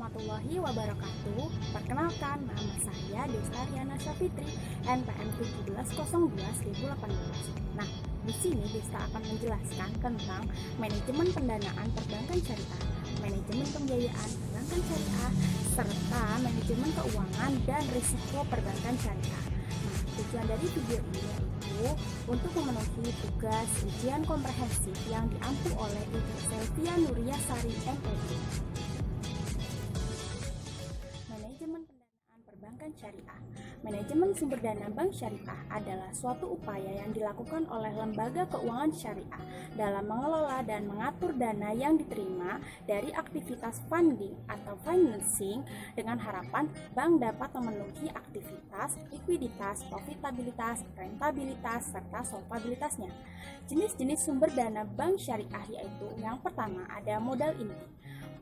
warahmatullahi wabarakatuh. Perkenalkan, nama saya Destariana Syafitri, NPM 1702/2018. Nah, di sini Desta akan menjelaskan tentang manajemen pendanaan perbankan syariah, manajemen pembiayaan perbankan syariah, serta manajemen keuangan dan risiko perbankan syariah. Nah, tujuan dari video ini yaitu untuk memenuhi tugas ujian komprehensif yang diampu oleh Ibu Selvia Nuria Sari MED. Manajemen pendanaan perbankan syariah. Manajemen sumber dana bank syariah adalah suatu upaya yang dilakukan oleh lembaga keuangan syariah dalam mengelola dan mengatur dana yang diterima dari aktivitas funding atau financing dengan harapan bank dapat memenuhi aktivitas, likuiditas, profitabilitas, rentabilitas, serta solvabilitasnya. Jenis-jenis sumber dana bank syariah yaitu yang pertama ada modal inti.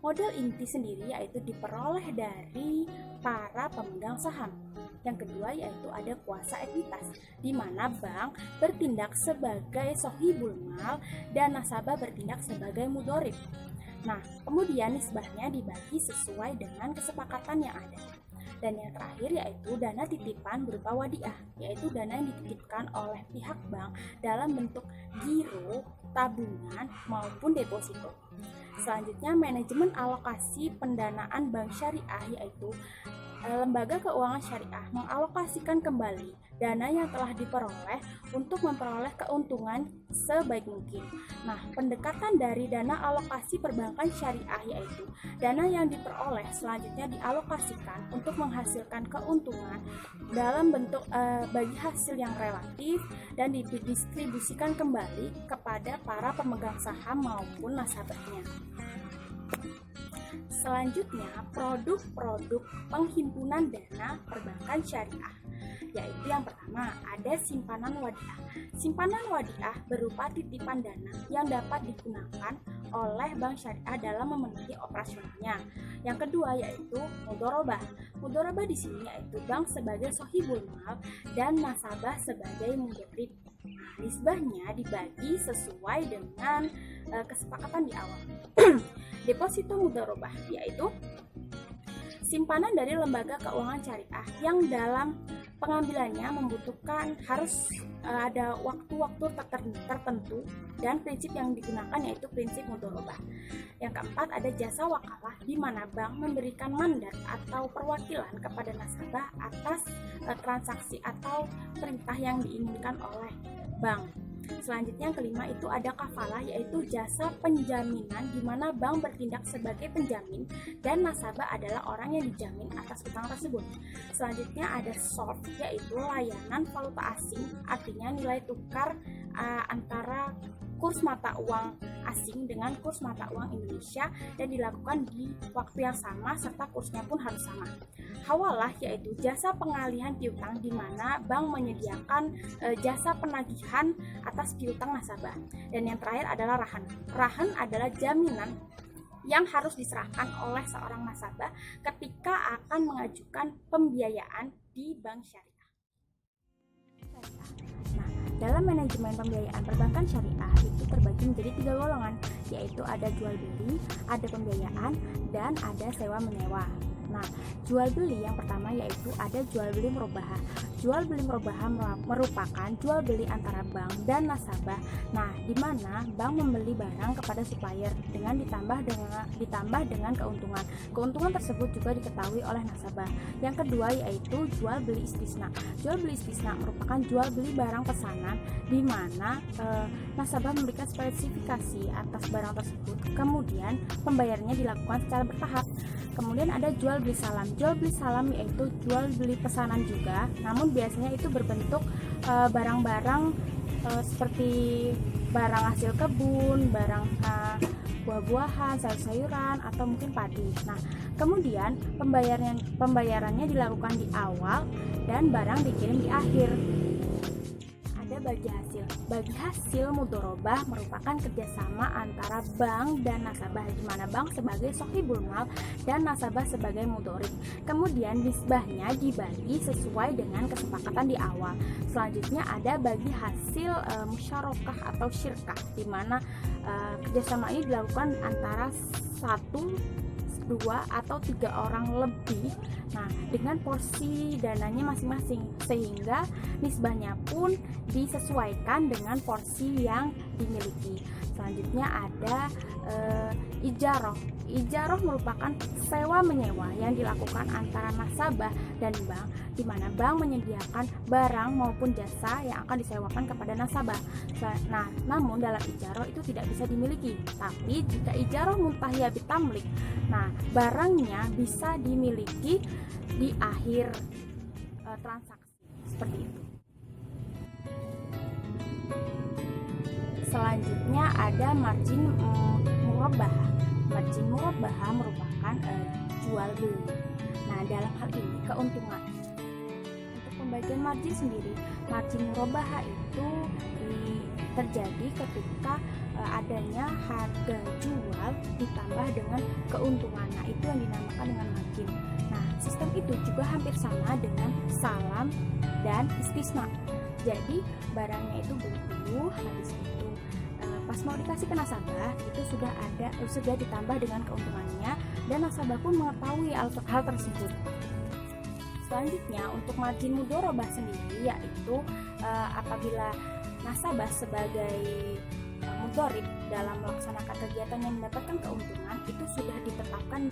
Modal inti sendiri yaitu diperoleh dari para pemegang saham. Yang kedua yaitu ada kuasa ekuitas, di mana bank bertindak sebagai sohibul mal dan nasabah bertindak sebagai mudorib. Nah, kemudian nisbahnya dibagi sesuai dengan kesepakatan yang ada. Dan yang terakhir yaitu dana titipan berupa wadiah, yaitu dana yang dititipkan oleh pihak bank dalam bentuk giro, tabungan, maupun deposito. Selanjutnya, manajemen alokasi pendanaan bank syariah yaitu lembaga keuangan syariah mengalokasikan kembali dana yang telah diperoleh untuk memperoleh keuntungan sebaik mungkin. Nah, pendekatan dari dana alokasi perbankan syariah yaitu dana yang diperoleh selanjutnya dialokasikan untuk menghasilkan keuntungan dalam bentuk bagi hasil yang relatif dan didistribusikan kembali kepada para pemegang saham maupun nasabahnya. Selanjutnya, produk-produk penghimpunan dana perbankan syariah, yaitu yang pertama ada simpanan wadiah. Simpanan wadiah berupa titipan dana yang dapat digunakan oleh bank syariah dalam memenuhi operasionalnya. Yang kedua yaitu mudorobah. Mudorobah di sini yaitu bank sebagai sohibul mal dan nasabah sebagai mudorib. Nisbahnya dibagi sesuai dengan kesepakatan di awal. Deposito mudorobah yaitu simpanan dari lembaga keuangan syariah yang dalam pengambilannya membutuhkan harus ada waktu-waktu tertentu dan prinsip yang digunakan yaitu prinsip mudorobah. Yang keempat ada jasa wakalah, di mana bank memberikan mandat atau perwakilan kepada nasabah atas transaksi atau perintah yang diinginkan oleh bank. Selanjutnya yang kelima itu ada kafalah, yaitu jasa penjaminan di mana bank bertindak sebagai penjamin dan nasabah adalah orang yang dijamin atas utang tersebut. Selanjutnya ada SOF, yaitu layanan valuta asing, artinya nilai tukar antara kurs mata uang asing dengan kurs mata uang Indonesia dan dilakukan di waktu yang sama serta kursnya pun harus sama. Hawalah yaitu jasa pengalihan piutang di mana bank menyediakan jasa penagihan atas piutang nasabah. Dan yang terakhir adalah rahan. Rahan adalah jaminan yang harus diserahkan oleh seorang nasabah ketika akan mengajukan pembiayaan di bank syariah. Nah, dalam manajemen pembiayaan perbankan syariah itu terbagi menjadi 3 golongan, yaitu ada jual beli, ada pembiayaan, dan ada sewa menyewa. Nah, jual beli yang pertama yaitu ada jual beli merubah. Jual beli merubah merupakan jual beli antara bank dan nasabah. Nah, di mana bank membeli barang kepada supplier dengan ditambah dengan keuntungan. Keuntungan tersebut juga diketahui oleh nasabah. Yang kedua yaitu jual beli istisna. Jual beli istisna merupakan jual beli barang pesanan di mana nasabah memberikan spesifikasi atas barang tersebut. Kemudian pembayarannya dilakukan secara bertahap. Kemudian ada jual beli salam. Jual beli salam yaitu jual beli pesanan juga, namun biasanya itu berbentuk barang-barang seperti barang hasil kebun, barang buah-buahan, sayur-sayuran, atau mungkin padi. Nah, kemudian pembayarannya dilakukan di awal dan barang dikirim di akhir. Bagi hasil. Bagi hasil mudorobah merupakan kerjasama antara bank dan nasabah, di mana bank sebagai sohibul mal dan nasabah sebagai mudorib. Kemudian nisbahnya dibagi sesuai dengan kesepakatan di awal. Selanjutnya ada bagi hasil musyarakah atau syirkah, di mana kerjasama ini dilakukan antara satu 2 atau 3 orang lebih, nah dengan porsi dananya masing-masing, sehingga nisbahnya pun disesuaikan dengan porsi yang dimiliki. Selanjutnya ada ijaroh. Ijaroh merupakan sewa menyewa yang dilakukan antara nasabah dan bank, di mana bank menyediakan barang maupun jasa yang akan disewakan kepada nasabah. Nah, namun dalam ijaroh itu tidak bisa dimiliki. Tapi jika ijaroh muntahiyah bitamlik, nah barangnya bisa dimiliki di akhir transaksi. Seperti itu. Selanjutnya ada margin murabbahah. Margin murabbahah merupakan jual beli. Nah, dalam hal ini keuntungan. Untuk pembagian margin sendiri, margin murabbahah itu terjadi ketika adanya harga jual ditambah dengan keuntungan. Nah, itu yang dinamakan dengan margin. Nah, sistem itu juga hampir sama dengan salam dan istisna. Jadi barangnya itu beli dulu, habis itu pas mau dikasih ke nasabah itu sudah ditambah dengan keuntungannya, dan nasabah pun mengetahui hal tersebut. Selanjutnya untuk margin mudharabah sendiri, yaitu apabila nasabah sebagai mudharib dalam melaksanakan kegiatan yang mendapatkan keuntungan, itu sudah ditetapkan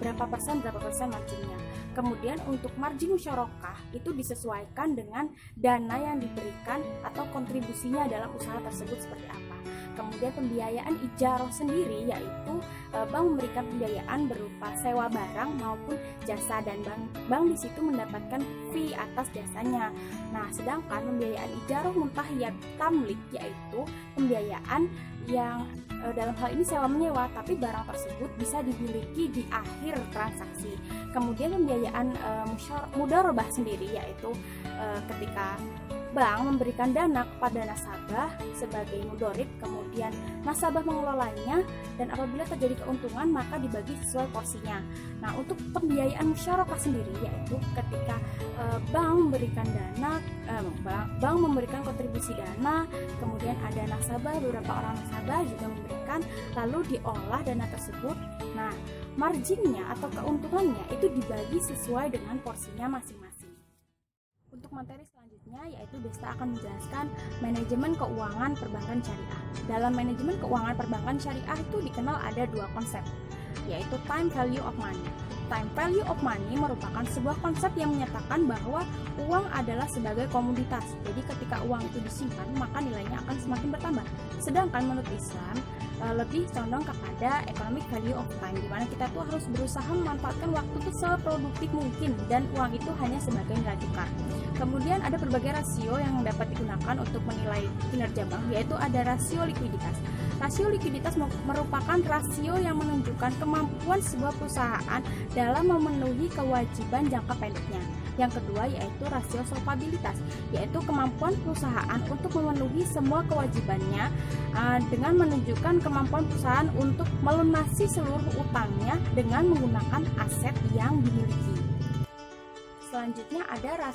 berapa persen marginnya. Kemudian untuk margin musyarakah itu disesuaikan dengan dana yang diberikan atau kontribusinya dalam usaha tersebut seperti apa. Kemudian pembiayaan ijaroh sendiri, yaitu bank memberikan pembiayaan berupa sewa barang maupun jasa, dan bank di situ mendapatkan fee atas jasanya. Nah, sedangkan pembiayaan ijaroh muntahiyah tamlik, yaitu pembiayaan yang dalam hal ini sewa menyewa, tapi barang tersebut bisa dimiliki di akhir transaksi. Kemudian pembiayaan mudharabah sendiri, yaitu ketika bank memberikan dana kepada nasabah sebagai mudharib, kemudian nasabah mengelolanya, dan apabila terjadi keuntungan maka dibagi sesuai porsinya. Nah, untuk pembiayaan musyarakah sendiri, yaitu ketika bank memberikan dana, bank memberikan kontribusi dana, kemudian ada nasabah, beberapa orang nasabah juga memberikan, lalu diolah dana tersebut. Nah, marginnya atau keuntungannya itu dibagi sesuai dengan porsinya masing-masing. Untuk materi selanjutnya, yaitu Desta akan menjelaskan manajemen keuangan perbankan syariah. Dalam manajemen keuangan perbankan syariah itu dikenal ada dua konsep, yaitu time value of money. Time value of money merupakan sebuah konsep yang menyatakan bahwa uang adalah sebagai komoditas. Jadi ketika uang itu disimpan, maka nilainya akan semakin bertambah. Sedangkan menurut Islam lebih condong kepada economic value of time, di mana kita tuh harus berusaha memanfaatkan waktu itu seproduktif mungkin, dan uang itu hanya sebagai nilai tukar. Kemudian ada berbagai rasio yang dapat digunakan untuk menilai kinerja bank, yaitu ada rasio likuiditas. Rasio likuiditas merupakan rasio yang menunjukkan kemampuan sebuah perusahaan dalam memenuhi kewajiban jangka pendeknya. Yang kedua yaitu rasio solvabilitas, yaitu kemampuan perusahaan untuk memenuhi semua kewajibannya dengan menunjukkan kemampuan perusahaan untuk melunasi seluruh utangnya dengan menggunakan aset yang dimiliki. Selanjutnya ada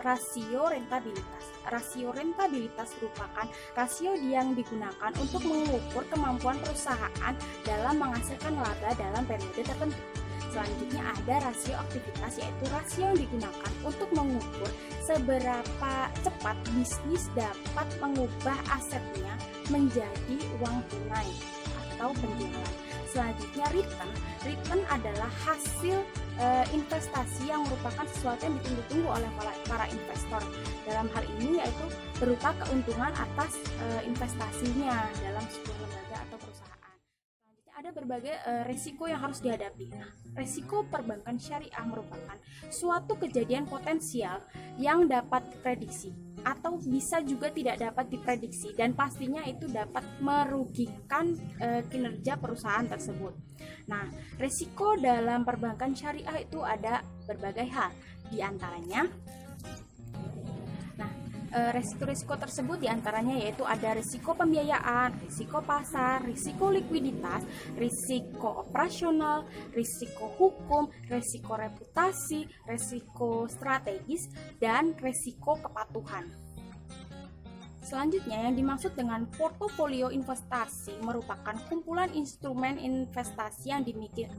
rasio rentabilitas. Rasio rentabilitas merupakan rasio yang digunakan untuk mengukur kemampuan perusahaan dalam menghasilkan laba dalam periode tertentu. Selanjutnya ada rasio aktivitas, yaitu rasio yang digunakan untuk mengukur seberapa cepat bisnis dapat mengubah asetnya menjadi uang tunai atau penjualan. Selanjutnya return adalah hasil investasi yang merupakan sesuatu yang ditunggu-tunggu oleh para investor. Dalam hal ini yaitu berupa keuntungan atas investasinya dalam sebuah lembaga atau perusahaan. Selanjutnya ada berbagai resiko yang harus dihadapi. Nah, resiko perbankan syariah merupakan suatu kejadian potensial yang dapat diprediksi atau bisa juga tidak dapat diprediksi, dan pastinya itu dapat merugikan kinerja perusahaan tersebut. Nah, risiko dalam perbankan syariah itu ada berbagai hal, diantaranya risiko-risiko tersebut diantaranya yaitu ada risiko pembiayaan, risiko pasar, risiko likuiditas, risiko operasional, risiko hukum, risiko reputasi, risiko strategis, dan risiko kepatuhan. Selanjutnya, yang dimaksud dengan portofolio investasi merupakan kumpulan instrumen investasi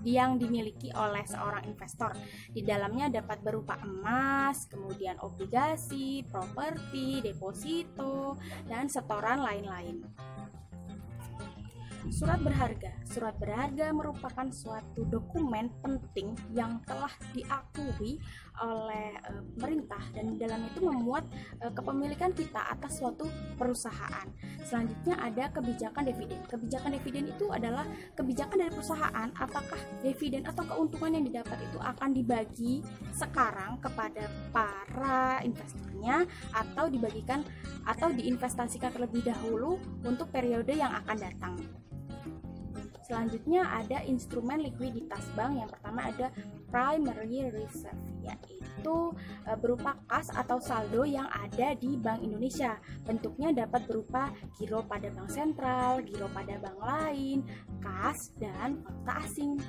yang dimiliki oleh seorang investor. Di dalamnya dapat berupa emas, kemudian obligasi, properti, deposito, dan setoran lain-lain. Surat berharga. Surat berharga merupakan suatu dokumen penting yang telah diakui oleh pemerintah dan di dalam itu memuat kepemilikan kita atas suatu perusahaan. Selanjutnya ada kebijakan dividen. Kebijakan dividen itu adalah kebijakan dari perusahaan apakah dividen atau keuntungan yang didapat itu akan dibagi sekarang kepada para investornya atau dibagikan atau diinvestasikan terlebih dahulu untuk periode yang akan datang. Selanjutnya ada instrumen likuiditas bank. Yang pertama ada primary reserve, yaitu berupa kas atau saldo yang ada di Bank Indonesia. Bentuknya dapat berupa giro pada bank sentral, giro pada bank lain, kas, dan valuta asing.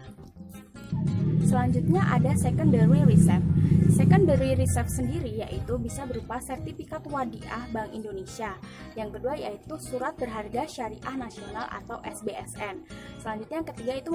Selanjutnya ada secondary reserve. Secondary reserve sendiri yaitu bisa berupa sertifikat wadiah Bank Indonesia. Yang kedua yaitu surat berharga syariah nasional atau SBSN. Selanjutnya yang ketiga itu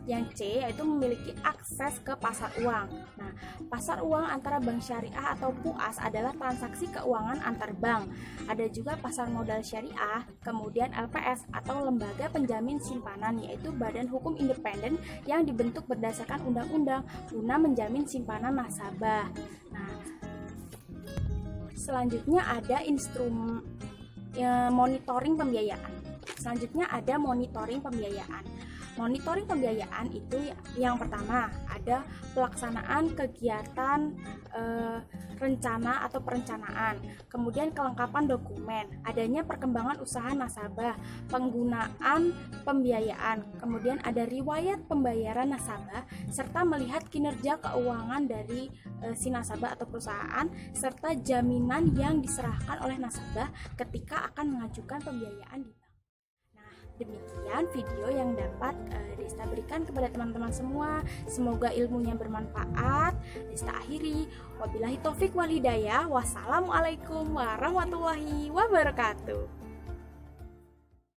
yang C yaitu memiliki akses ke pasar uang. Nah, pasar uang antara bank syariah atau PUAS adalah transaksi keuangan antar bank. Ada juga pasar modal syariah, kemudian LPS atau lembaga penjamin simpanan yaitu badan hukum independen yang dibentuk berdasarkan undang-undang guna menjamin simpanan nasabah. Nah, selanjutnya ada monitoring pembiayaan. Selanjutnya ada monitoring pembiayaan. Monitoring pembiayaan itu yang pertama ada pelaksanaan kegiatan rencana atau perencanaan, kemudian kelengkapan dokumen, adanya perkembangan usaha nasabah, penggunaan pembiayaan, kemudian ada riwayat pembayaran nasabah, serta melihat kinerja keuangan dari si nasabah atau perusahaan, serta jaminan yang diserahkan oleh nasabah ketika akan mengajukan pembiayaan di bank. Demikian video yang dapat Desta berikan kepada teman-teman semua. Semoga ilmunya bermanfaat. Desta akhiri. Wabillahi taufik wal hidayah. Wassalamualaikum warahmatullahi wabarakatuh.